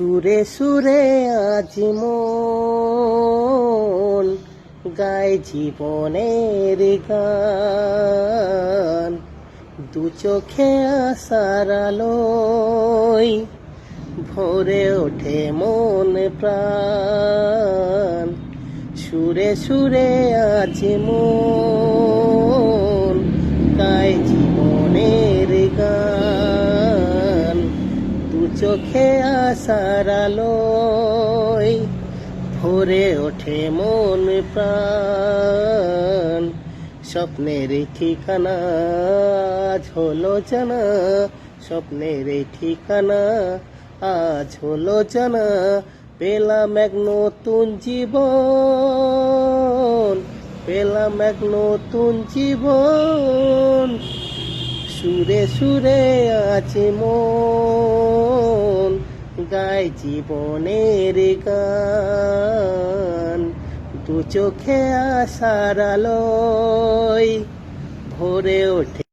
সুরে সুরে আজ মন গায় জীবনের গান, দু চোখে আশার আলোয় ভরে ওঠে মন প্রাণ। সুরে সুরে আজ মন গায় জীবনের গান, দু চোখে আশার আলোয় ভরে ওঠে মন প্রাণ। স্বপ্নের ঠিকানা আজ হলো জানা, স্বপ্নের ঠিকানা আজ হলো জানা। পেলাম এক নতুন জীবন, পেলাম এক নতুন জীবন। সুরে সুরে আছে মন গায় জীবনের গান, দু চোখে আশার আলোয় ভরে ওঠে।